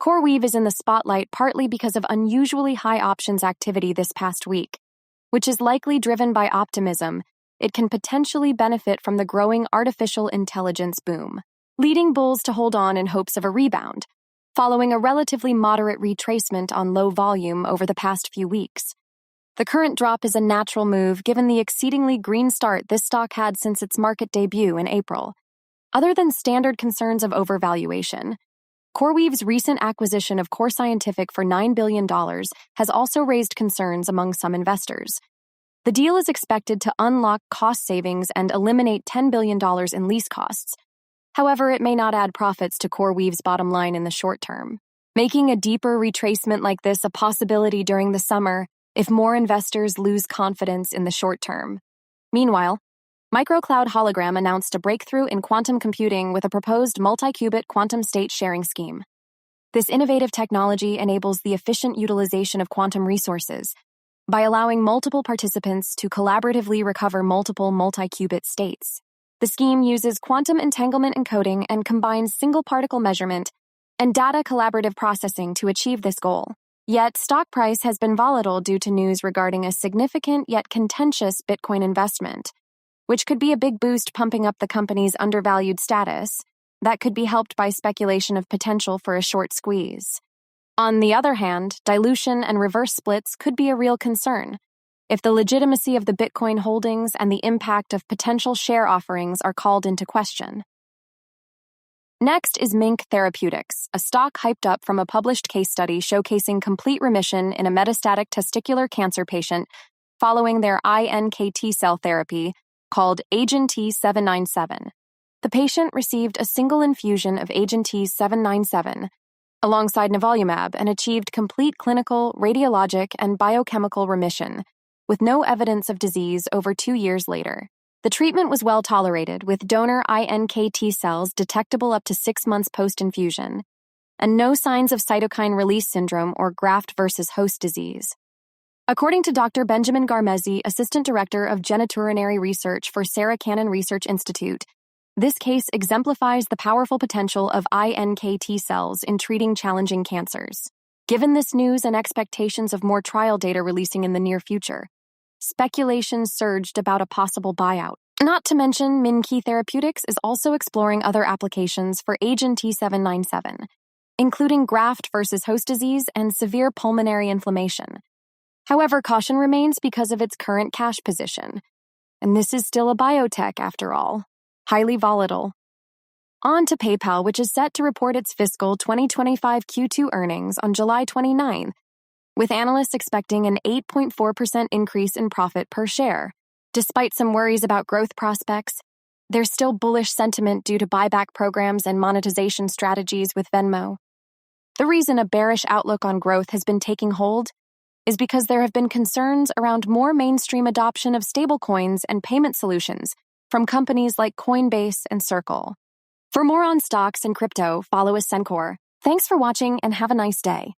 CoreWeave is in the spotlight partly because of unusually high options activity this past week, which is likely driven by optimism it can potentially benefit from the growing artificial intelligence boom, leading bulls to hold on in hopes of a rebound, following a relatively moderate retracement on low volume over the past few weeks. The current drop is a natural move given the exceedingly green start this stock had since its market debut in April. Other than standard concerns of overvaluation, CoreWeave's recent acquisition of Core Scientific for $9 billion has also raised concerns among some investors. The deal is expected to unlock cost savings and eliminate $10 billion in lease costs. However, it may not add profits to CoreWeave's bottom line in the short term, making a deeper retracement like this a possibility during the summer if more investors lose confidence in the short term. Meanwhile, Microcloud Hologram announced a breakthrough in quantum computing with a proposed multi-qubit quantum state sharing scheme. This innovative technology enables the efficient utilization of quantum resources by allowing multiple participants to collaboratively recover multiple multi-qubit states. The scheme uses quantum entanglement encoding and combines single particle measurement and data collaborative processing to achieve this goal. Yet, stock price has been volatile due to news regarding a significant yet contentious Bitcoin investment, which could be a big boost pumping up the company's undervalued status that could be helped by speculation of potential for a short squeeze. On the other hand, dilution and reverse splits could be a real concern if the legitimacy of the Bitcoin holdings and the impact of potential share offerings are called into question. Next is Mink Therapeutics, a stock hyped up from a published case study showcasing complete remission in a metastatic testicular cancer patient following their iNKT cell therapy called AGENT-797. The patient received a single infusion of AGENT-797 alongside nivolumab and achieved complete clinical, radiologic, and biochemical remission, with no evidence of disease over 2 years later. The treatment was well tolerated, with donor iNKT cells detectable up to 6 months post-infusion, and no signs of cytokine release syndrome or graft-versus-host disease. According to Dr. Benjamin Garmezi, Assistant Director of Genitourinary Research for Sarah Cannon Research Institute, this case exemplifies the powerful potential of iNKT cells in treating challenging cancers. Given this news and expectations of more trial data releasing in the near future, speculation surged about a possible buyout. Not to mention, Mink Therapeutics is also exploring other applications for AGENT-797, including graft-versus-host disease and severe pulmonary inflammation. However, caution remains because of its current cash position. And this is still a biotech, after all. Highly volatile. On to PayPal, which is set to report its fiscal 2025 Q2 earnings on July 29th, with analysts expecting an 8.4% increase in profit per share. Despite some worries about growth prospects, there's still bullish sentiment due to buyback programs and monetization strategies with Venmo. The reason a bearish outlook on growth has been taking hold is because there have been concerns around more mainstream adoption of stablecoins and payment solutions from companies like Coinbase and Circle. For more on stocks and crypto, follow Ascencore. Thanks for watching and have a nice day.